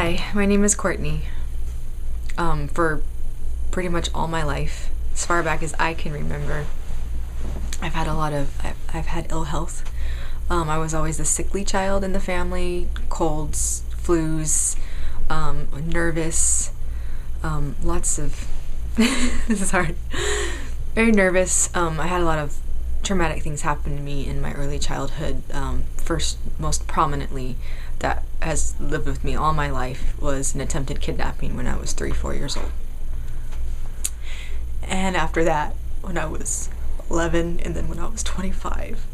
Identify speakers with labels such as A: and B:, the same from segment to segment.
A: Hi, my name is Courtney. For pretty much all my life, as far back as I can remember, I've had ill health. I was always the sickly child in the family, colds, flus, nervous, lots of, this is hard, very nervous. I had a lot of traumatic things happen to me in my early childhood. First, most prominently, that has lived with me all my life was an attempted kidnapping when I was 3-4 years old. And after that, when I was 11, and then when I was 25.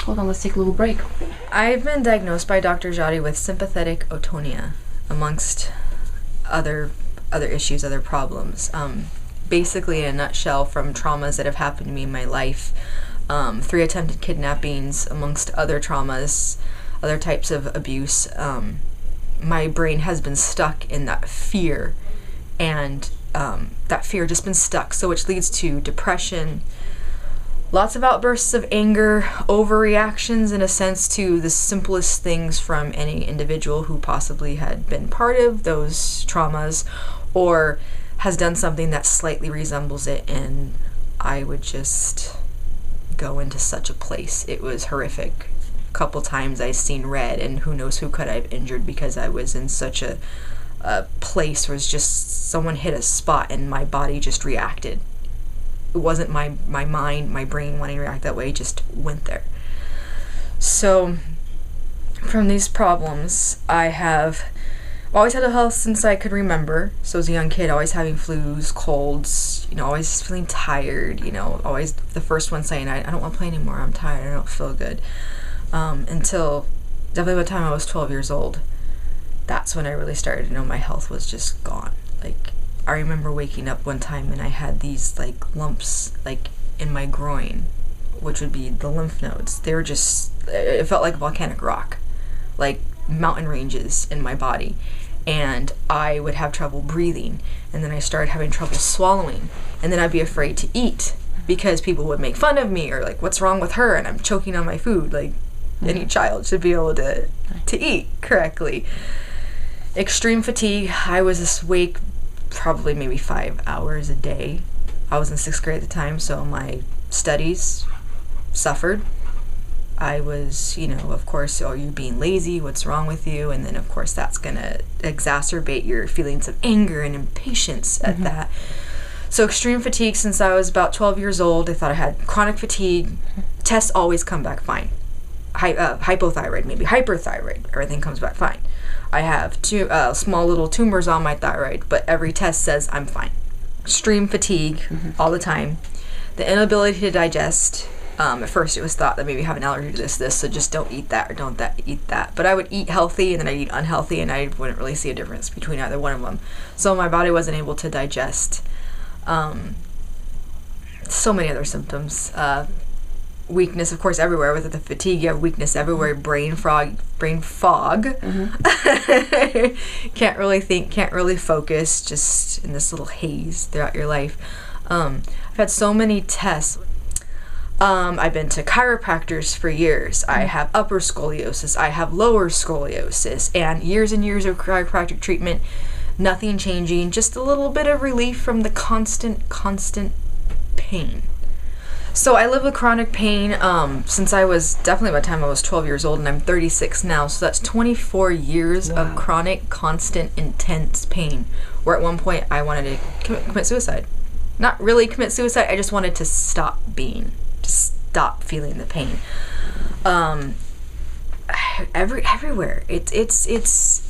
B: Hold on, let's take a little break.
A: I've been diagnosed by Dr. Jody with sympathetic otonia, amongst other issues, other problems. Basically, in a nutshell, from traumas that have happened to me in my life, 3 attempted kidnappings, amongst other traumas, other types of abuse, my brain has been stuck in that fear, and that fear just been stuck, so which leads to depression, lots of outbursts of anger, overreactions in a sense to the simplest things from any individual who possibly had been part of those traumas or has done something that slightly resembles it, and I would just go into such a place. It was horrific. A couple times I seen red, and who knows who could I've injured because I was in such a place where it's just someone hit a spot and my body just reacted. It wasn't my mind, my brain wanting to react that way, just went there. So from these problems, I have always had ill health since I could remember. So as a young kid, always having flus, colds, always feeling tired, always the first one saying, I don't want to play anymore, I'm tired, I don't feel good. Until definitely by the time I was 12 years old, that's when I really started to know my health was just gone. Like, I remember waking up one time and I had these lumps in my groin, which would be the lymph nodes. They were just, it felt like volcanic rock, like mountain ranges in my body, and I would have trouble breathing, and then I started having trouble swallowing, and then I'd be afraid to eat because people would make fun of me, or what's wrong with her, and I'm choking on my food. Any child should be able to eat correctly. Extreme fatigue. I was awake probably maybe 5 hours a day. I was in 6th grade at the time, so my studies suffered. I was, of course, you being lazy, what's wrong with you? And then, of course, that's going to exacerbate your feelings of anger and impatience at that. So extreme fatigue since I was about 12 years old. I thought I had chronic fatigue. Tests always come back fine. Hypothyroid, maybe hyperthyroid. Everything comes back fine. I have 2 small little tumors on my thyroid, but every test says I'm fine. Extreme fatigue all the time. The inability to digest. At first it was thought that maybe I have an allergy to this, so just don't eat that or don't eat that. But I would eat healthy and then I'd eat unhealthy, and I wouldn't really see a difference between either one of them. So my body wasn't able to digest. So many other symptoms. Weakness, of course, everywhere. With the fatigue, you have weakness everywhere. Brain fog. Can't really think, can't really focus, just in this little haze throughout your life. I've had so many tests. I've been to chiropractors for years. I have upper scoliosis. I have lower scoliosis. And years of chiropractic treatment, nothing changing. Just a little bit of relief from the constant pain. So I live with chronic pain since I was definitely by the time I was 12 years old, and I'm 36 now. So that's 24 years of chronic, constant, intense pain. Where at one point I wanted to commit suicide. Not really commit suicide. I just wanted to stop feeling the pain. Everywhere. It's it's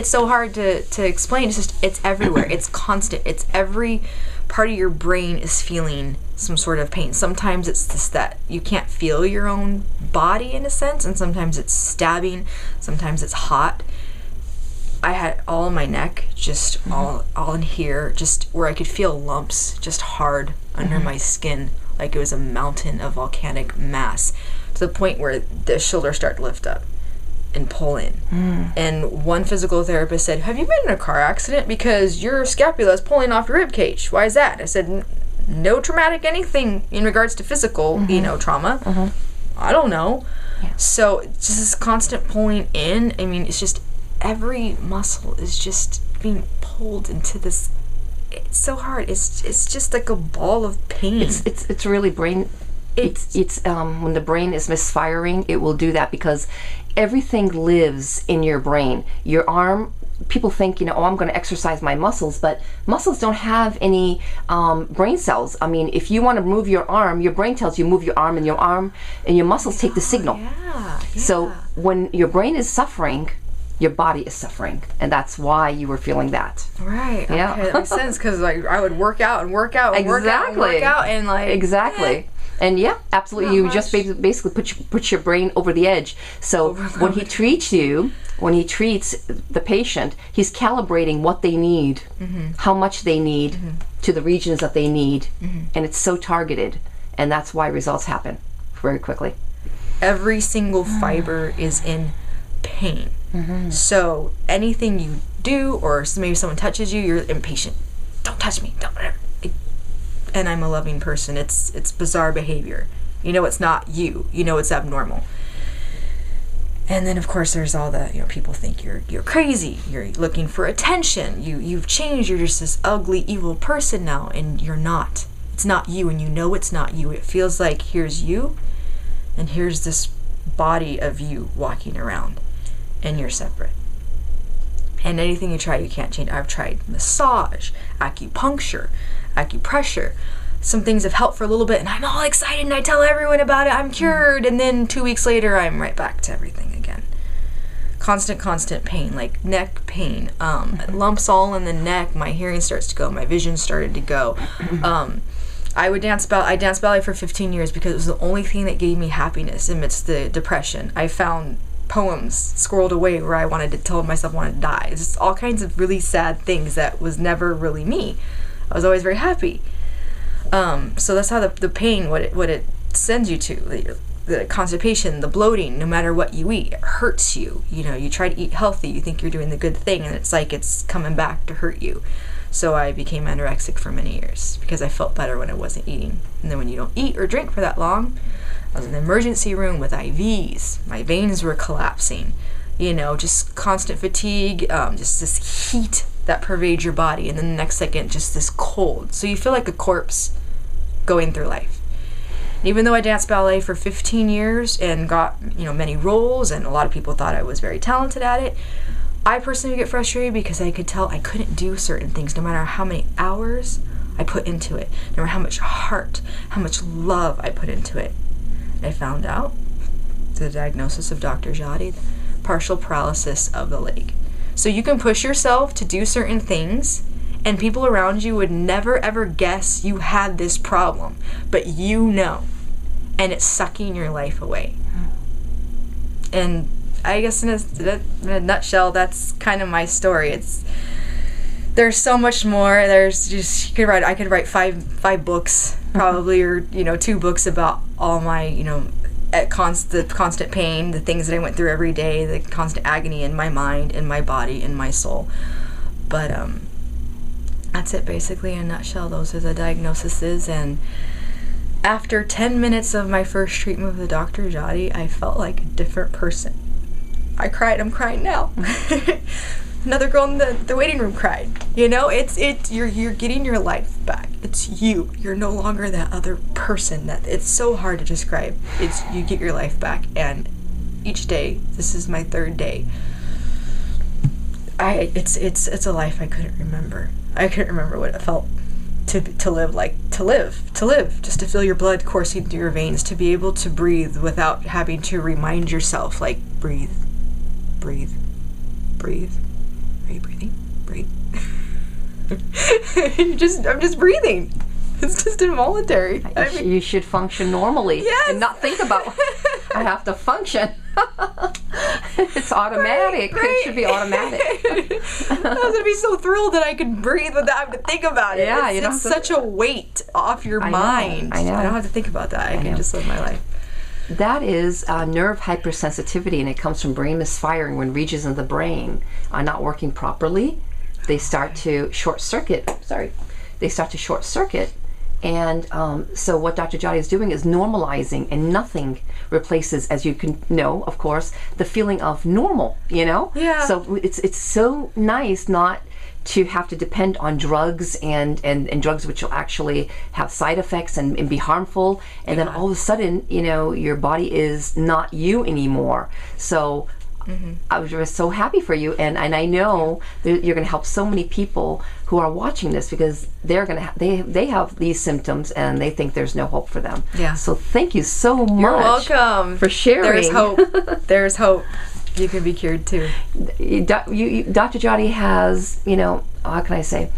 A: so hard to explain. It's everywhere. It's constant. It's every part of your brain is feeling some sort of pain. Sometimes it's just that you can't feel your own body in a sense, and sometimes it's stabbing, sometimes it's hot. I had all in my neck, just all in here, just where I could feel lumps just hard under my skin, like it was a mountain of volcanic mass, to the point where the shoulders start to lift up and pull in. And one physical therapist said, "Have you been in a car accident? Because your scapula is pulling off your rib cage. Why is that?" I said, "No traumatic anything in regards to physical, trauma." I don't know.
B: Yeah.
A: So just this constant pulling in. I mean, it's just every muscle is just being pulled into this. It's so hard. It's just like a ball of pain.
B: It's really brain. It's when the brain is misfiring, it will do that because everything lives in your brain. Your arm. People think, oh, I'm going to exercise my muscles, but muscles don't have any brain cells. I mean, if you want to move your arm, your brain tells you move your arm, and your muscles take the signal.
A: Yeah.
B: So when your brain is suffering, your body is suffering, and that's why you were feeling that.
A: Right.
B: Yeah.
A: Okay, that makes sense because like I would work out and work out and work out and work out and like
B: exactly. And yeah, absolutely. You just basically put your brain over the edge. So when he treats the patient, he's calibrating what they need, how much they need, to the regions that they need, and it's so targeted, and that's why results happen very quickly.
A: Every single fiber is in pain. So anything you do, or maybe someone touches you, you're impatient. Don't touch me. Don't whatever. And I'm a loving person. It's bizarre behavior. It's not you. It's abnormal. And then of course there's all the people think you're crazy. You're looking for attention. You've changed. You're just this ugly, evil person now, and you're not. It's not you, and it's not you. It feels like here's you, and here's this body of you walking around, and you're separate. And anything you try, you can't change. I've tried massage, acupuncture, acupressure. Some things have helped for a little bit, and I'm all excited, and I tell everyone about it. I'm cured, and then 2 weeks later, I'm right back to everything again. Constant pain, like neck pain, lumps all in the neck. My hearing starts to go. My vision started to go. I danced ballet for 15 years because it was the only thing that gave me happiness amidst the depression. I found poems squirreled away where I wanted to tell myself I wanted to die. It's just all kinds of really sad things that was never really me. I was always very happy. So that's how the pain, what it sends you to, the constipation, the bloating, no matter what you eat, it hurts you. You try to eat healthy, you think you're doing the good thing, and it's like it's coming back to hurt you. So I became anorexic for many years because I felt better when I wasn't eating. And then when you don't eat or drink for that long, I was in the emergency room with IVs. My veins were collapsing. Just constant fatigue, just this heat that pervades your body, and then the next second, just this cold. So you feel like a corpse going through life. And even though I danced ballet for 15 years and got, many roles, and a lot of people thought I was very talented at it, I personally would get frustrated because I could tell I couldn't do certain things no matter how many hours I put into it, no matter how much heart, how much love I put into it. And I found out, the diagnosis of Dr. Jati, partial paralysis of the leg. So you can push yourself to do certain things, and people around you would never ever guess you had this problem, but and it's sucking your life away. And I guess in a nutshell, that's kind of my story. There's so much more. There's just I could write five books probably, or 2 books about all my the constant pain, the things that I went through every day, the constant agony in my mind, in my body, in my soul. But that's it basically in a nutshell. Those are the diagnoses, and after 10 minutes of my first treatment with Dr. Jati, I felt like a different person. I cried. I'm crying now. Another girl in the waiting room cried. You're getting your life back. It's you. You're no longer that other person. That it's so hard to describe. You get your life back, and each day, this is my 3rd day. It's a life I couldn't remember. I couldn't remember what it felt to live, just to feel your blood coursing through your veins, to be able to breathe without having to remind yourself, like, breathe. Are you breathing? Breathe. I'm just breathing. It's just involuntary.
B: You should function normally.
A: Yes.
B: And not think about, I have to function. It's automatic.
A: Right.
B: It should be automatic.
A: I was going to be so thrilled that I could breathe without having to think about it.
B: Yeah,
A: it's such a weight off your mind.
B: I know.
A: I don't have to think about that. I can just live my life.
B: That is nerve hypersensitivity, and it comes from brain misfiring when regions of the brain are not working properly. They start to short circuit. And so what Dr. Jati is doing is normalizing, and nothing replaces, as you can know, of course, the feeling of normal, you know?
A: Yeah.
B: So it's so nice not to have to depend on drugs and drugs which will actually have side effects and be harmful. And then all of a sudden, you know, your body is not you anymore. So I was just so happy for you, and I know that you're going to help so many people who are watching this, because they're going to they have these symptoms and they think there's no hope for them.
A: Yeah.
B: So thank you so much.
A: You're welcome
B: for sharing.
A: There's hope. There's hope. You can be cured too.
B: Dr. Jati has, you know, how can I say?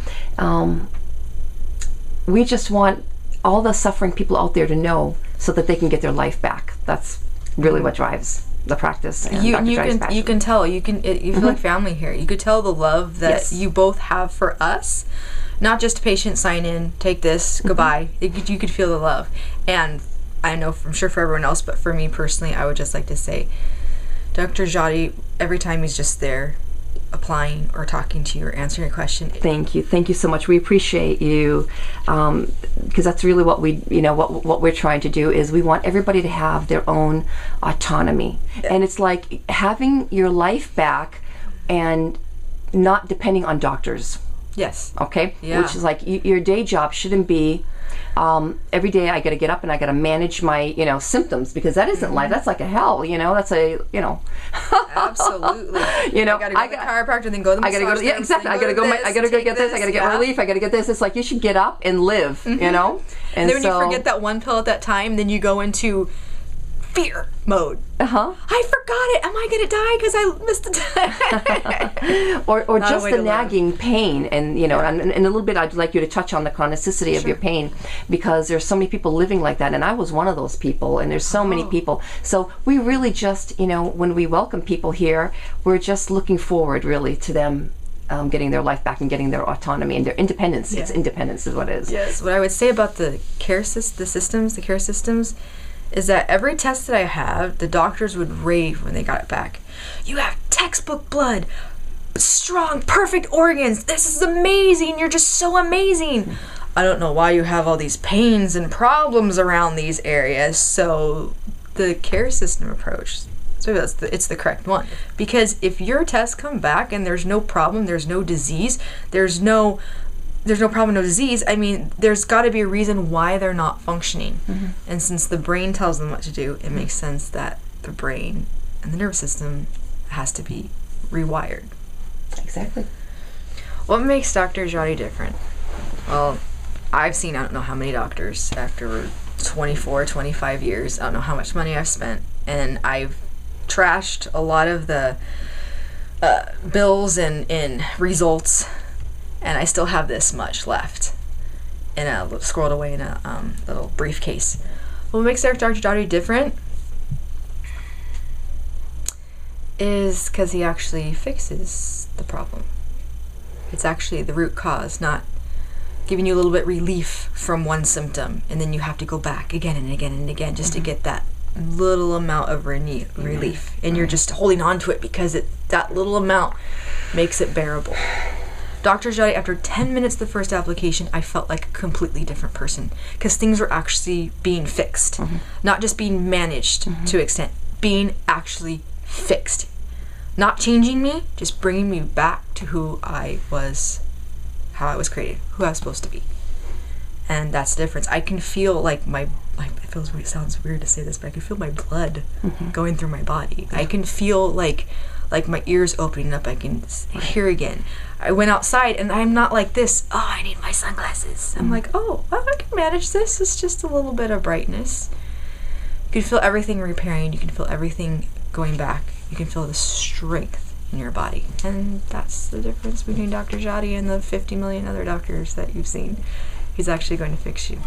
B: We just want all the suffering people out there to know, so that they can get their life back. That's really what drives the practice. And
A: you can tell, you feel like family here. You could tell the love that you both have for us. Not just patient sign in, take this, goodbye. You could feel the love. And I know, I'm sure for everyone else, but for me personally, I would just like to say, Dr. Jati, every time he's just there applying or talking to you or answering a question.
B: Thank you so much. We appreciate you, because that's really what we, you know, what we're trying to do is we want everybody to have their own autonomy, and it's like having your life back and not depending on doctors.
A: Yes.
B: Okay.
A: Yeah.
B: Which is like your day job shouldn't be. Every day I got to get up and I got to manage my, you know, symptoms, because that isn't life. That's like a hell, you know. That's a, you know.
A: Absolutely.
B: You know,
A: I got to go to the chiropractor, then go to the massage.
B: I got to go. Yeah, exactly. I got to go. I got to go get this. I got to get relief. I got to get this. It's like you should get up and live. You know.
A: And then when you forget that one pill at that time, then you go into fear mode. I forgot it. Am I going to die because I missed the time?
B: or just the nagging pain, and you know, and in a little bit, I'd like you to touch on the chronicity of your pain, because there's so many people living like that, and I was one of those people, and there's so many people. So we really just, you know, when we welcome people here, we're just looking forward really to them getting their life back and getting their autonomy and their independence. It's independence is what it is.
A: Yes. What I would say about the care systems, is that every test that I have, the doctors would rave when they got it back. You have textbook blood, strong, perfect organs. This is amazing. You're just so amazing. I don't know why you have all these pains and problems around these areas. So the care system approach, so it's the correct one. Because if your tests come back and there's no problem, there's no disease, there's no problem, no disease, I mean, there's got to be a reason why they're not functioning. And since the brain tells them what to do, it makes sense that the brain and the nervous system has to be rewired.
B: Exactly.
A: What makes Dr. Jati different? Well, I've seen, I don't know how many doctors after 24, 25 years. I don't know how much money I've spent. And I've trashed a lot of the bills and results. And I still have this much left, squirreled away in a little briefcase. What makes Dr. Jati different is because he actually fixes the problem. It's actually the root cause, not giving you a little bit relief from one symptom, and then you have to go back again and again and again just to get that little amount of relief. And you're just holding on to it because that little amount makes it bearable. Dr. Jati, after 10 minutes of the first application, I felt like a completely different person, because things were actually being fixed, not just being managed to an extent, being actually fixed. Not changing me, just bringing me back to who I was, how I was created, who I was supposed to be. And that's the difference. I can feel like it sounds weird to say this, but I can feel my blood going through my body. I can feel like my ears opening up. I can hear again. I went outside and I'm not like this. Oh, I need my sunglasses. I'm like, oh, well, I can manage this. It's just a little bit of brightness. You can feel everything repairing. You can feel everything going back. You can feel the strength in your body. And that's the difference between Dr. Jati and the 50 million other doctors that you've seen. He's actually going to fix you.